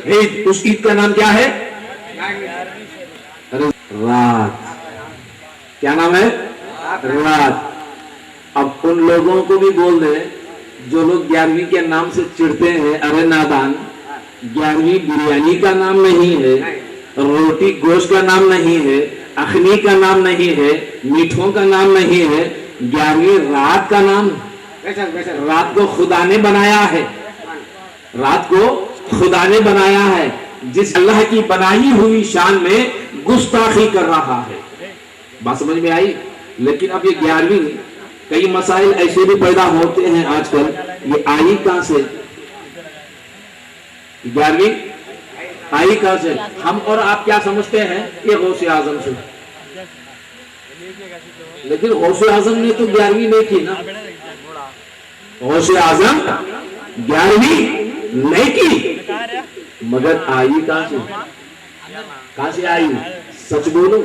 عید، اس عید کا نام کیا ہے؟ رات. کیا نام ہے؟ رات. اب ان لوگوں کو بھی بول دیں جو لوگ 11ویں کے نام سے چڑھتے ہیں، ارے نادان، 11ویں بریانی کا نام نہیں ہے، روٹی گوشت کا نام نہیں ہے، اخنی کا نام نہیں ہے، میٹھوں کا نام نہیں ہے، 11ویں رات کا نام. رات کو خدا نے بنایا ہے، رات کو خدا نے بنایا ہے. جس اللہ کی بنائی ہوئی شان میں گستاخی کر رہا ہے. بات سمجھ میں آئی؟ لیکن اب یہ 11ویں، کئی مسائل ایسے بھی پیدا ہوتے ہیں آج کل. یہ آئی کہاں سے؟ 11ویں آئی کہاں سے؟ ہم اور آپ کیا سمجھتے ہیں؟ یہ غوث اعظم سے. لیکن غوث اعظم نے تو 11ویں نہیں کی نا. غوث اعظم 11ویں نہیں کی، مگر آئی کہاں سے؟ کہاں سے آئی؟ سچ بولو،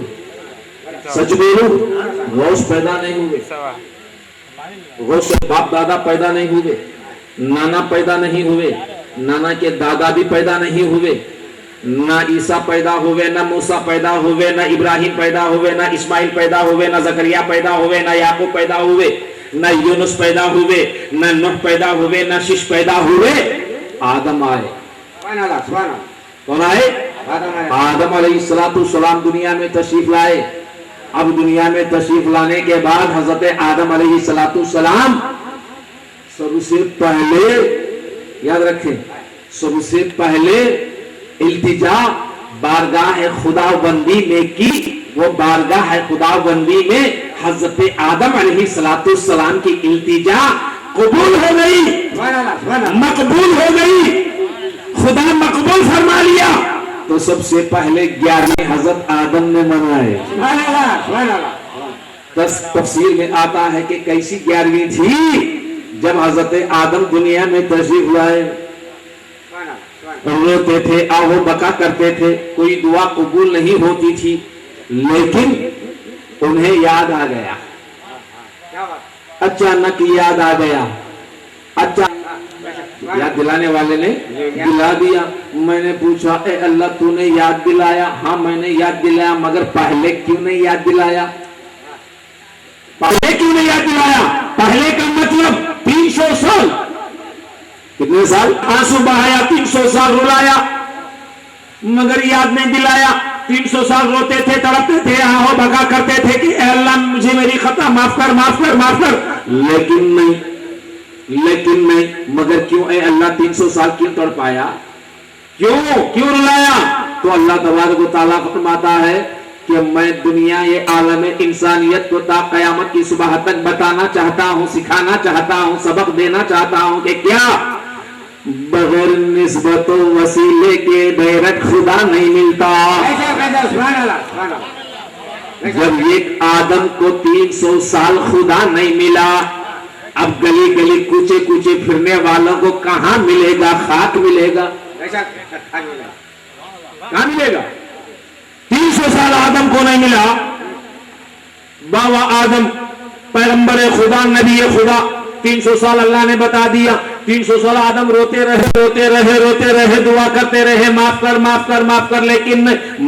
سچ بولو. غوث پیدا نہیں ہوئے، غوث کے باپ دادا پیدا نہیں ہوئے، نانا پیدا نہیں ہوئے، نانا کے دادا بھی پیدا نہیں ہوئے، نہ عیسیٰ پیدا ہوئے، نہ موسیٰ پیدا ہوئے، نہ ابراہیم پیدا ہوئے، نہ اسماعیل پیدا ہوئے، نہ زکریا پیدا ہوئے، نہ یعقوب پیدا ہوئے، نہ یونس پیدا ہوئے، نہ نوح پیدا ہوئے، نہ شش پیدا ہوئے. آدم آئے. کون آئے؟ آدم علیہ السلام دنیا میں تشریف لائے. اب دنیا میں تشریف لانے کے بعد حضرت آدم علیہ السلام سب سے پہلے، یاد رکھیں، سب سے پہلے التجا بارگاہ خدا بندی میں کی. وہ بارگاہ خدا بندی میں حضرت آدم علیہ السلام کی التجا قبول ہو گئی، مقبول ہو گئی، خدا مقبول فرما لیا. تو سب سے پہلے 11ویں حضرت آدم نے منائے. تفسیر میں آتا ہے کہ کیسی 11ویں تھی؟ جب حضرت آدم دنیا میں تشریف لائے، روتے تھے، آہو بکا کرتے تھے، کوئی دعا قبول نہیں ہوتی تھی. لیکن انہیں یاد آ گیا، اچانک یاد آ گیا. یاد دلانے والے نے دلا دیا. میں نے پوچھا، اے اللہ تو نے یاد دلایا؟ ہاں میں نے یاد دلایا، مگر پہلے کیوں نہیں یاد دلایا؟ پہلے کیوں نہیں یاد دلایا؟ پہلے کا مطلب 300 سال. کتنے سال؟ آنسو بہایا، 300 سال رلایا، مگر یاد نہیں دلایا. 300 سال روتے تھے، تڑپتے تھے، آہو بھگا کرتے تھے کہ اے اللہ مجھے میری خطا معاف کر، معاف کر، معاف کر. لیکن نہیں. مگر کیوں اے اللہ 300 سال کیوں تڑپایا؟ کیوں رلایا؟ تو اللہ تبارک و تعالیٰ فرماتا ہے کہ میں دنیا یہ عالم انسانیت کو تا قیامت کی صبح تک بتانا چاہتا ہوں، سکھانا چاہتا ہوں، سبق دینا چاہتا ہوں کہ کیا بغیر نسبت و وسیلے کے ڈائریکٹ خدا نہیں ملتا. جب ایک آدم کو 300 سال خدا نہیں ملا، اب گلی گلی کوچے کوچے پھرنے والوں کو کہاں ملے گا؟ خاک ملے گا. کہاں ملے گا؟ 300 سال آدم کو نہیں ملا. بابا آدم پیغمبر خدا، نبی خدا، 300 سال اللہ نے بتا دیا. 300 سال آدم روتے رہے، دعا کرتے رہے، معاف کر، معاف کر، معاف کر. لیکن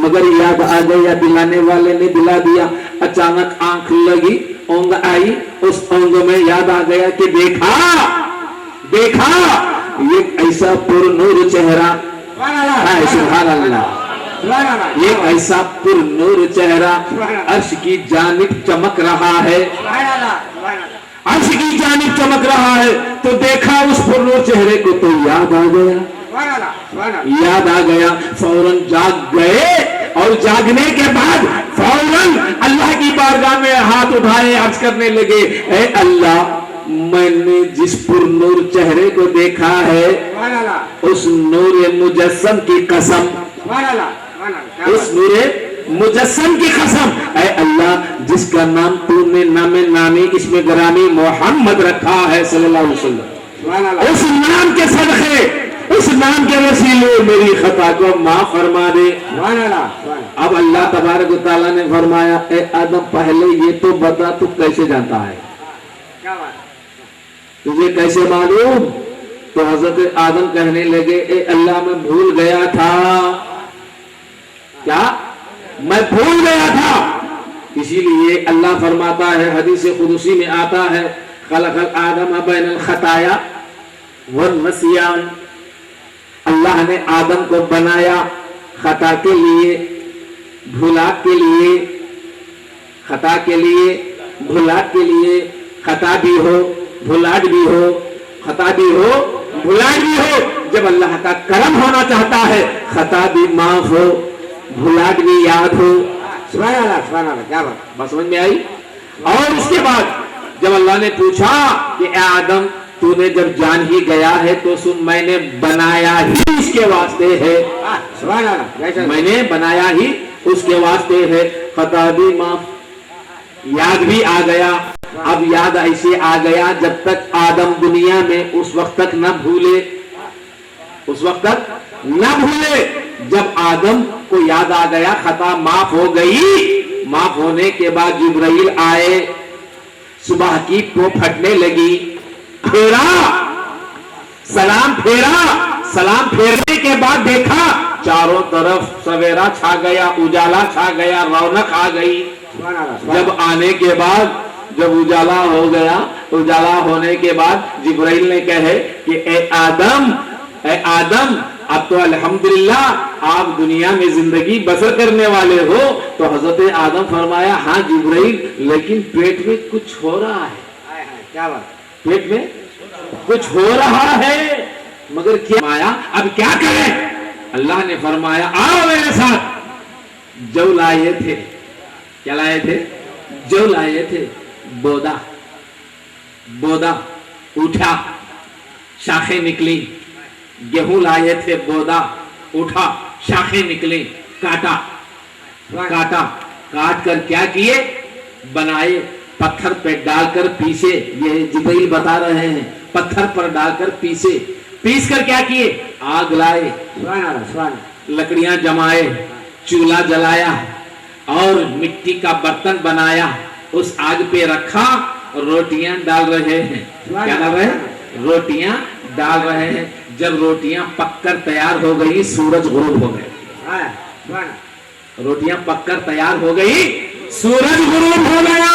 مگر یاد آ گیا، دلانے والے نے دلا دیا. اچانک آنکھ لگی، اونگ آئی، اس اونگ میں یاد آ گیا کہ دیکھا یہ ایسا پر نور چہرہ، سبحان اللہ، یہ ایسا پر نور چہرہ عرش کی جانب چمک رہا ہے، عرش کی جانب چمک رہا ہے. تو دیکھا اس پر نور چہرے کو تو یاد آ گیا. فوراً جاگ گئے، اور جاگنے کے بعد فوراً اللہ کی بارگاہ میں ہاتھ اٹھائے، عرض کرنے لگے، اے اللہ میں نے جس پر نور چہرے کو دیکھا ہے، اس نور مجسم کی قسم، اس نور مجسم کی قسم، اے اللہ جس کا نام تو نے نام نامی اسم گرامی محمد رکھا ہے صلی اللہ علیہ وسلم، اس نام کے صدقے، اس نام کے وسیلے میری خطا کو معاف فرما دے. اب اللہ تبارک و تعالیٰ نے فرمایا، اے آدم پہلے یہ تو بتا تو کیسے جانتا ہے؟ تجھے کیسے معلوم تو حضرت آدم کہنے لگے اے اللہ میں بھول گیا تھا. کیا؟ میں بھول گیا تھا. اسی لیے اللہ فرماتا ہے حدیث قدسی میں آتا ہے خلق آدم بین الخطایا والنسیان. اللہ نے آدم کو بنایا خطا کے لیے بھولاٹ کے لیے. خطا کے لیے بھولاٹ کے لیے. خطا بھی ہو بھولاٹ بھی ہو. خطا بھی ہو بھولاٹ بھی ہو. جب اللہ کا کرم ہونا چاہتا ہے خطا بھی معاف ہو بھولاٹ بھی یاد ہو. سبحان اللہ سبحان اللہ. کیا بات سمجھ میں آئی؟ اور اس کے بعد جب اللہ نے پوچھا کہ اے آدم تو نے جب جان ہی گیا ہے تو سن میں نے بنایا ہی اس کے واسطے ہے. سبحان اللہ. میں نے بنایا ہی اس کے واسطے ہے. خطا بھی معاف یاد بھی آ گیا. اب یاد ایسے آ گیا جب تک آدم دنیا میں اس وقت تک نہ بھولے. اس وقت تک نہ بھولے. جب آدم کو یاد آ گیا خطا معاف ہو گئی. معاف ہونے کے بعد جبرائیل آئے. صبح کی پو پھٹنے لگی. پھیرا سلام پھیرا. سلام پھیرنے کے بعد دیکھا چاروں طرف سویرا چھا گیا اجالا چھا گیا رونق آ گئی. جب آنے کے بعد جب اجالا ہو گیا اجالا ہونے کے بعد جبرائیل نے کہے کہ اے آدم اب تو الحمدللہ آپ دنیا میں زندگی بسر کرنے والے ہو. تو حضرت آدم فرمایا ہاں جبرائیل لیکن پیٹ میں کچھ ہو رہا ہے. کیا بات؟ پیٹ میں کچھ ہو رہا ہے مگر کیا آیا اب کیا کریں؟ اللہ نے فرمایا آؤ میرے ساتھ. جو لائے تھے کیا لائے تھے؟ جو لائے تھے بودا. بودا اٹھا شاخیں نکلی. گیہوں لائے تھے بودا اٹھا شاخیں نکلی. کاٹا کاٹ کر کیا کیے؟ بنائے. پتھر پہ ڈال کر پیسے. یہ جبرائیل بتا رہے ہیں پتھر پر ڈال کر پیسے. پیس کر کیا کیے؟ آگ لائے. لکڑیاں جمائے. چولہا جلایا اور مٹی کا برتن بنایا. اس آگ پہ رکھا. روٹیاں ڈال رہے ہیں. کیا ڈال رہے ہیں؟ روٹیاں ڈال رہے ہیں. جب روٹیاں پک کر تیار ہو گئی سورج غروب ہو گئے. روٹیاں پک کر تیار ہو گئی سورج غروب ہو گیا.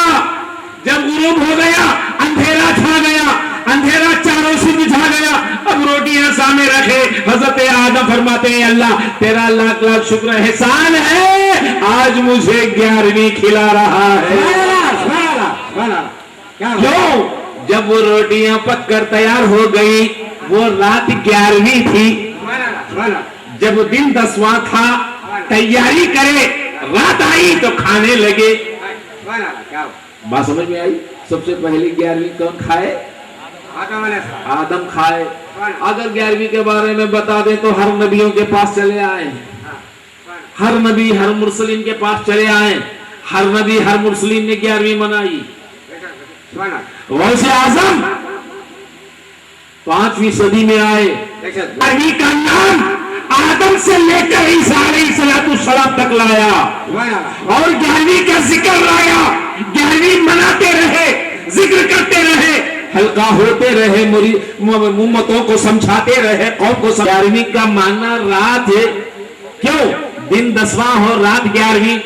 جب غروب ہو گیا اندھیرا چھا گیا. اندھیرا چاروں سے بجھا گیا. اب روٹیاں سامنے رکھے. حضرت آدم فرماتے ہیں اللہ تیرا لاکھ لاکھ شکر احسان ہے آج مجھے 11ویں کھلا رہا ہے. کیوں؟ جب وہ روٹیاں پک کر تیار ہو گئی وہ رات 11ویں تھی. جب دن 10واں تھا تیاری کرے رات آئی تو کھانے لگے. بات سمجھ میں آئی؟ سب سے پہلی 11ویں کون کھائے؟ آدم کھائے. اگر 11ویں کے بارے میں بتا دیں تو ہر نبیوں کے پاس چلے آئے. ہر نبی ہر مرسلین کے پاس چلے آئے. ہر نبی ہر مرسلین نے 11ویں منائی. غوث اعظم 5ویں صدی میں آئے. 11ویں کا نام آدم سے لے کر عیسیٰ علیہ السلام تک لایا اور 11ویں کا ذکر لایا. 11ویں مناتے رہے ذکر کرتے رہے حلقہ ہوتے رہے امتوں کو سمجھاتے رہے قوم کو. 11ویں کا معنی رات ہے. کیوں؟ دن 10واں ہو رات 11ویں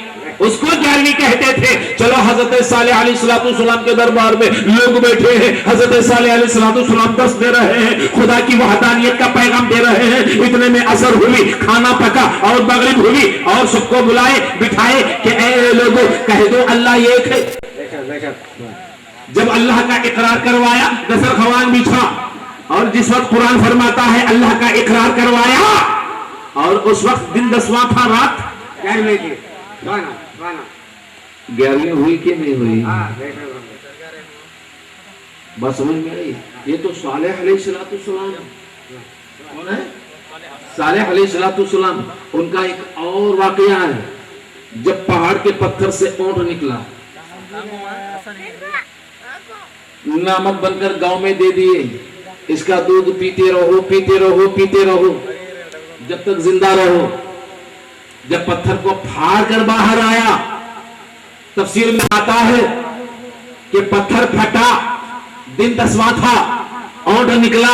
اس کو 11ویں کہتے تھے. چلو حضرت صالح علیہ السلام کے دربار میں لوگ بیٹھے ہیں. حضرت صالح علیہ السلام دس دے رہے ہیں خدا کی وحدانیت کا پیغام دے رہے ہیں. اتنے میں عصر ہوئی کھانا پکا اور مغرب ہوئی اور سب کو بلائے بٹھائے کہ اے لوگوں کہہ دو اللہ ایک ہے. جب اللہ کا اقرار کروایا دستر خوان بچھا اور جس وقت قرآن فرماتا ہے اللہ کا اقرار کروایا اور اس وقت دن 10واں تھا رات 11ویں ہوئی کہ نہیں ہوئی؟ بس سمجھ میں آئی؟ یہ تو صالح علیہ السلام کون ہے؟ صالح علیہ السلام. ان کا ایک اور واقعہ ہے. جب پہاڑ کے پتھر سے اونٹ نکلا نامت بن کر گاؤں میں دے دیے اس کا دودھ پیتے رہو پیتے رہو پیتے رہو جب تک زندہ رہو. جب پتھر کو پھاڑ کر باہر آیا تفسیر میں آتا ہے کہ پتھر پھٹا دن 10واں تھا اونٹ نکلا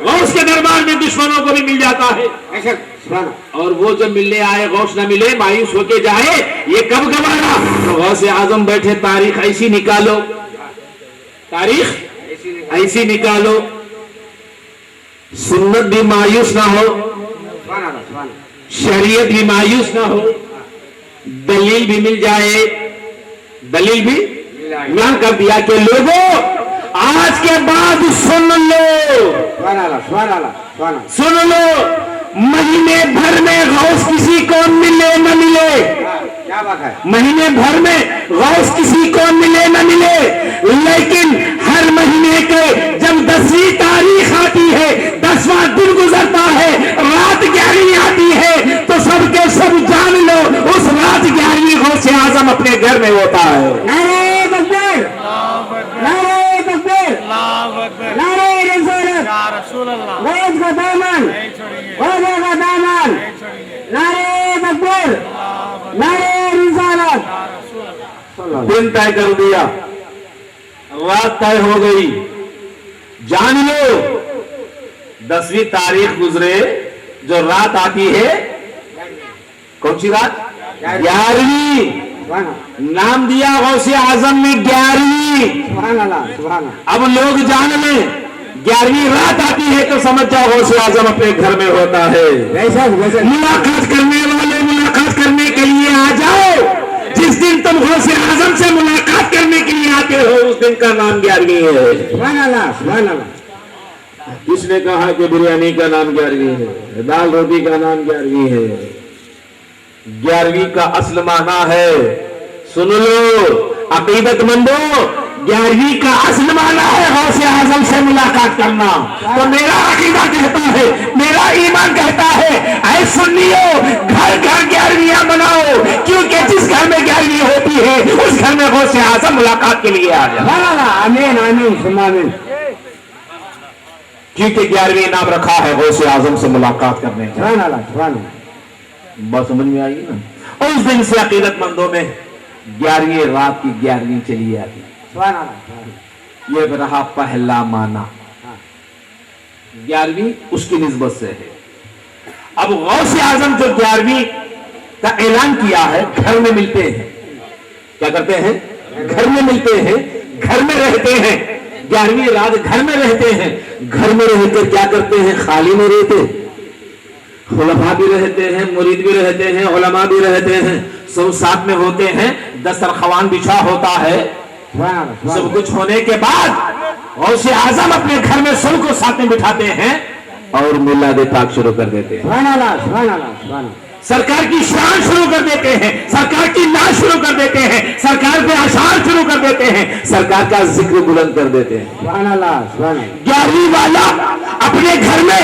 غوث کے دربار میں دشمنوں کو بھی مل جاتا ہے. اور وہ جب ملنے آئے غوث نہ ملے مایوس ہو کے جائے یہ کب گوارا. تو غوث اعظم بیٹھے تاریخ ایسی نکالو, تاریخ ایسی نکالو, سنت بھی مایوس نہ ہو, شریعت بھی مایوس نہ ہو, دلیل بھی مل جائے, دلیل بھی بیان کر دیا کہ لوگوں آج کے بعد سن لو, مہینے بھر میں غوث کسی کو ملے نہ ملے, مہینے بھر میں غوث کسی کو ملے نہ ملے, لیکن ہر مہینے کے جب 10ویں تاریخ آتی ہے, 10واں دن گزرتا ہے, رات 11ویں آتی ہے, تو سب کے سب جان لو اس رات 11ویں غوث اعظم اپنے گھر میں ہوتا ہے. نعرہ تکبیر, نعرہ تکبیر, نعرہ رسالت, غوث کا دامن, غوث کا دامن, نعرہ تکبیر, نعرہ رسالت. دن طے کر دیا, رات طے ہو گئی, جان لو 10ویں تاریخ گزرے, جو رات آتی ہے کون سی رات, 11ویں, نام دیا غوث اعظم نے 11ویں. اب لوگ جان لیں 11ویں رات آتی ہے تو سمجھ جاؤ غوث اعظم اپنے گھر میں ہوتا ہے. ملاقات کرنے والے ملاقات کرنے کے لیے آ جاؤ, جس دن تم غوث اعظم سے ملاقات کرنے کے لیے آتے ہو اس دن کا نام 11ویں ہے. کس نے کہا کہ بریانی کا نام 11ویں ہے, دال روٹی کا نام 11ویں ہے. 11ویں کا اصل معنی ہے, سن لو عقیدت مندو, 11ویں کا اصل معنی ہے غوث اعظم سے ملاقات کرنا. تو میرا عقیدہ کہتا ہے, میرا ایمان کہتا ہے, اے سنیو گھر گھر 11ویں مناؤ, کیونکہ جس گھر میں 11ویں ہوتی ہے اس گھر میں غوث اعظم ملاقات کے لیے آ جائے. آمین آمین آمین. کیونکہ 11ویں نام رکھا ہے غوث اعظم سے ملاقات کرنے کا. بات سمجھ میں آئی نا. اور اس دن سے عقیدت مندوں میں 11ویں رات کی 11ویں چلی آتی. یہ رہا پہلا معنی, 11ویں اس کی نسبت سے ہے. اب غوث اعظم جو 11ویں کا اعلان کیا ہے, گھر میں ملتے ہیں, کیا کرتے ہیں, گھر میں ملتے ہیں, گھر میں رہتے ہیں, 11ویں رات گھر میں رہتے ہیں. گھر میں رہ کر کیا کرتے ہیں, خالی نہیں رہتے, خلفاء بھی رہتے ہیں, مرید بھی رہتے ہیں, علماء بھی رہتے ہیں, سب ساتھ میں ہوتے ہیں, دسترخوان بچھا ہوتا ہے. سب کچھ ہونے کے بعد غوث اعظم اپنے گھر میں سب کو ساتھ میں بٹھاتے ہیں اور میلاد پاک شروع کر دیتے ہیں. سرکار کی شان شروع کر دیتے ہیں, سرکار کی نعت شروع کر دیتے ہیں, سرکار پہ اشعار شروع کر دیتے ہیں, سرکار کا ذکر بلند کر دیتے ہیں. 11ویں والا اپنے گھر میں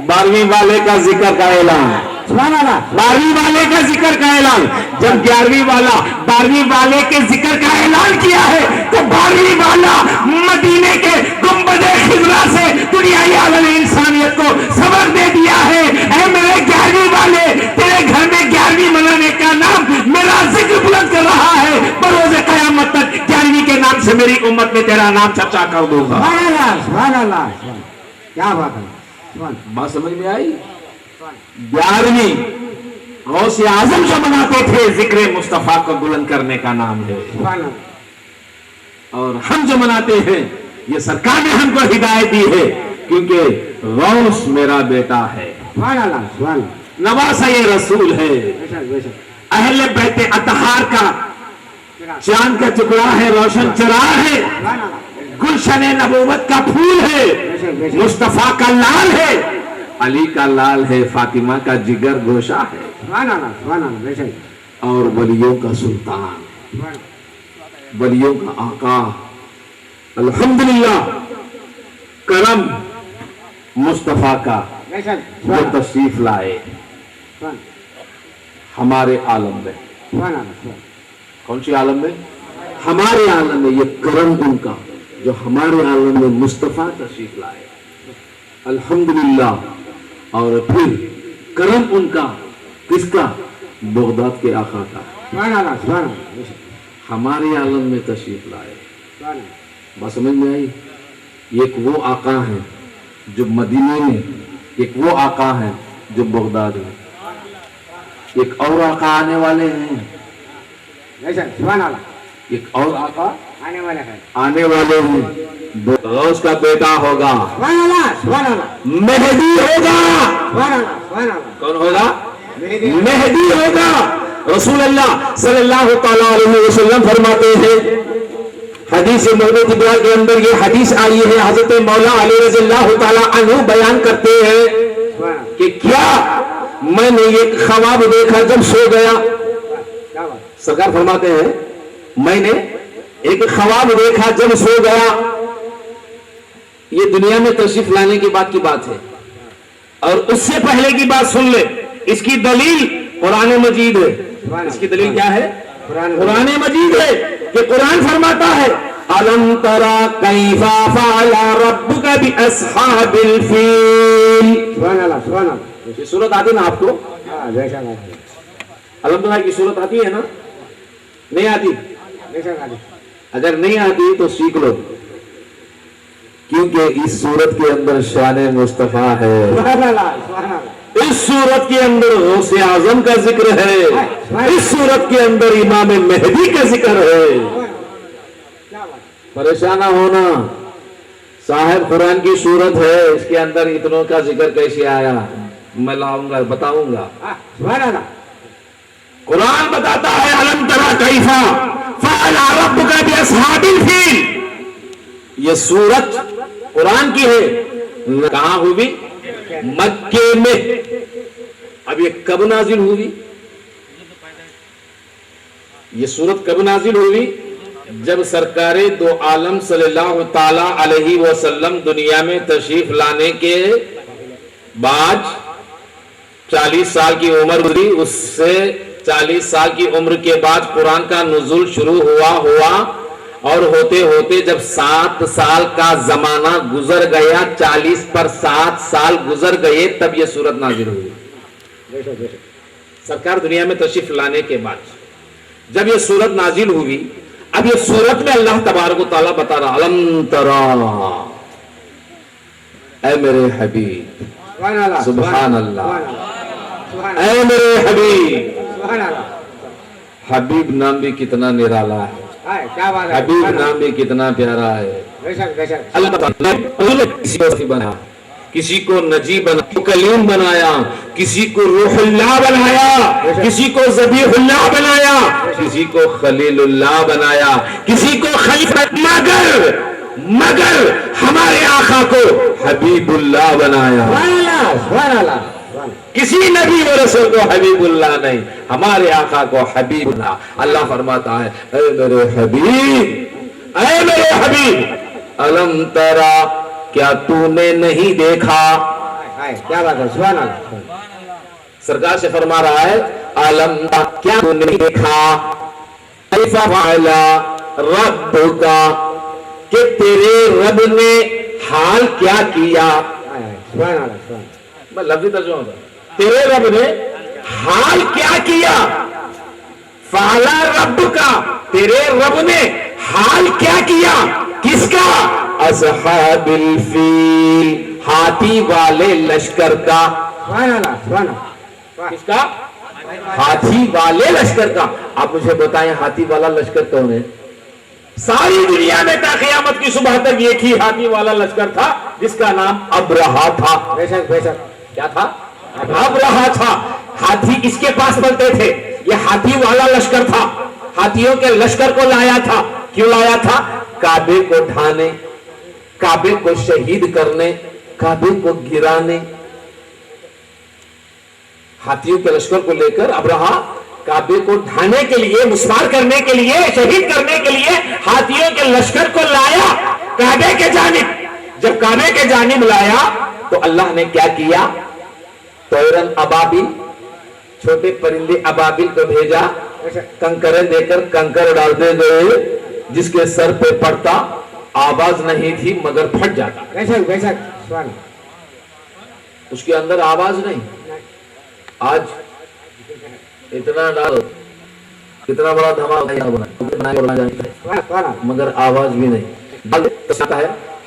12ویں والے کا ذکر کا اعلان, 12ویں والے کا ذکر کا اعلان. جب 11ویں والا 12ویں والے کے ذکر کا اعلان کیا ہے تو 12ویں والا مدینے کے گنبد خضرا سے دنیائی عالم انسانیت کو سبق دے دیا ہے, اے میرے 11ویں والے, تیرے گھر میں 11ویں منانے کا نام میرا ذکر بلند کر رہا ہے, بروز قیامت تک 11ویں کے نام سے میری امت میں تیرا نام چرچا کر دوں گا. کیا بات ہے, بات سمجھ میں آئی. 11ویں غوث اعظم جو مناتے تھے ذکر مصطفیٰ کو بلند کرنے کا نام ہے, اور ہم جو مناتے ہیں یہ سرکار نے ہم کو ہدایت دی ہے, کیونکہ غوث میرا بیٹا ہے, نواسہ یہ رسول ہے, اہل بیت اطہار کا چاند کا ٹکڑا ہے, روشن چراغ ہے, گلشن نبوت کا پھول ہے, مصطفیٰ کا لال ہے, علی کا لال ہے, فاطمہ کا جگر گوشہ ہے, اور ولیوں کا سلطان, ولیوں کا آقا. الحمدللہ کرم مصطفیٰ کا وہ تشریف لائے ہمارے عالم میں. کون سی عالم میں, ہمارے عالم میں. یہ کرم ان کا جو ہمارے عالم میں مصطفیٰ تشریف لائے, الحمدللہ. اور پھر کرم ان کا کس کا, بغداد کے آقا کا, ہمارے عالم میں تشریف لائے. بات سمجھ میں آئی. ایک وہ آقا ہیں جو مدینے میں ایک وہ آقا ہے جو بغداد میں، ایک اور آقا آنے والے ہیں، سبحان اللہ، ایک اور آقا آنے والے ہیں، آنے والے ہیں، غوث کا بیٹا ہوگا، سبحان اللہ، سبحان اللہ، مہدی ہوگا۔ سبحان اللہ، سبحان اللہ، کون ہوگا؟ مہدی مہدی ہوگا۔ رسول اللہ صلی اللہ تعالیٰ علیہ وسلم فرماتے ہیں، حدیث محمد ابراہیم کے اندر یہ حدیث آئی ہے، حضرت مولا علی رضی اللہ تعالیٰ عنہ بیان کرتے ہیں سبحان اللہ، کہ کیا میں نے ایک خواب دیکھا جب سو گیا۔ کیا بات، سرکار فرماتے ہیں میں نے ایک خواب دیکھا جب سو گیا۔ یہ دنیا میں تشریف لانے کے بعد کی بات ہے، اور اس سے پہلے کی بات سن لے۔ اس کی دلیل قرآن مجید ہے۔ اس کی دلیل کیا ہے؟ قرآن مجید ہے کہ قرآن فرماتا ہے أَلَمْ تَرَ كَيْفَ فَعَلَ رَبُّكَ بِأَصْحَابِ الْفِيلِ۔ سبحان اللہ، سبحان اللہ، یہ صورت آتی نا آپ کو؟ ہاں، بے شک آتی ہے، الحمد للہ کی صورت آتی ہے نا؟ نہیں آتی؟ بے شک آتی ہے، اگر نہیں آتی تو سیکھ لو، کیونکہ اس صورت کے اندر شان مصطفیٰ ہے، سبحان اللہ، سبحان اللہ، اس صورت کے اندر غوث اعظم کا ذکر ہے، اس صورت کے اندر امام مہدی کا ذکر ہے۔ کیا بات، پریشان نہ ہونا، صاحب قرآن کی صورت ہے، اس کے اندر اتنوں کا ذکر کیسے آیا؟ میں لاؤں گا، بتاؤں گا۔ ہاں، سبحان اللہ، قرآن بتاتا ہے أَلَمْ تَرَ كَيْفَ فَعَلَ رَبُّكَ بِأَصْحَابِ الْفِيلِ۔ یہ صورت قرآن کی ہے، کہاں ہوئی؟ مکے میں۔ اب یہ کب نازل ہوئی؟ یہ صورت کب نازل ہوئی؟ جب سرکار دو عالم صلی اللہ تعالی علیہ وسلم دنیا میں تشریف لانے کے بعد 40 سال کی عمر گزری، اس سے 40 سال کی عمر کے بعد قرآن کا نزول شروع ہوا اور ہوتے ہوتے جب 7 سال کا زمانہ گزر گیا، 40 پر 7 سال گزر گئے، تب یہ صورت نازل ہوئی۔ بے شک، بے شک، سرکار دنیا میں تشریف لانے کے بعد جب یہ صورت نازل ہوئی، اب یہ صورت میں اللہ تبارک و تعالیٰ بتا رہا أَلَمْ تَرَى، اے میرے حبیب، سبحان اللہ، سبحان اللہ، سبحان اللہ، اے میرے حبیب۔ سبحان اللہ، حبیب نام بھی کتنا نرالا ہے، ہائے، کیا بات ہے، حبیب سبحان اللہ، نام بھی کتنا پیارا ہے۔ بے شک، بے شک، اللہ تعالیٰ نے کسی کو بنا، کسی کو نجی بنا، کلیم بنایا، کسی کو روح اللہ بنایا، کسی کو ذبیح اللہ بنایا، کسی کو خلیل اللہ بنایا، کسی کو خلیفہ، مگر ہمارے آقا کو حبیب اللہ بنایا۔ سبحان اللہ، سبحان اللہ، سبحان اللہ، کسی نبی و رسول کو حبیب اللہ نہیں، ہمارے آقا کو حبیب اللہ۔ اللہ فرماتا ہے اے میرے حبیب، اے میرے حبیب، أَلَمْ تَرَى، کیا تو نے نہیں دیکھا؟ ہائے، کیا بات ہے، سبحان اللہ، سرکار سے فرما رہا ہے أَلَمْ تَرَى، کیا تو نے نہیں دیکھا؟ كَيْفَ فَعَلَ رَبُّكَ، کہ تیرے رب نے حال کیا کیا؟ ہائے، سبحان اللہ، سبحان اللہ، میں لفظی ترجمہ ہوتا تیرے رب نے حال کیا کیا؟ فعل رب کا، تیرے رب نے حال کیا کیا؟ کس کا؟ اصحاب الفیل، ہاتھی والے لشکر کا۔ سبحان اللہ، سبحان اللہ، کس کا؟ ہاتھی والے لشکر کا۔ آپ مجھے بتائیں ہاتھی والا لشکر کون ہے؟ ساری دنیا میں تا قیامت کی صبح تک ایک ہی ہاتھی والا لشکر تھا جس کا نام ابرہہ تھا۔ بے شک، بے شک، کیا تھا؟ ابرہہ تھا۔ ہاتھی اس کے پاس بنتے تھے، یہ ہاتھی والا لشکر تھا، ہاتھیوں کے لشکر کو لایا تھا۔ کیوں لایا تھا؟ کعبے کو ڈھانے، کعبے کو شہید کرنے، کعبے کو گرانے۔ ہاتھیوں کے لشکر کو لے کر ابرہہ کعبے کو ڈھانے کے لیے، مسمار کرنے کے لیے، شہید کرنے کے لیے ہاتھیوں کے لشکر کو لایا کعبے کے جانب۔ جب کعبے کے جانب لایا تو اللہ نے کیا کیا؟ طیرن ابابیل، چھوٹے پرندے ابابیل کو بھیجا، کنکریں دے کر کنکر ڈالتے گئے، جس کے سر پہ پڑتا آواز نہیں تھی مگر پھٹ جاتا۔ بے شک، بے شک، سبحان اللہ، اس کے اندر آواز نہیں۔ آج اتنا ڈالو، کتنا بڑا دھماکہ بنا سبحان اللہ، مگر آواز بھی نہیں۔ ہے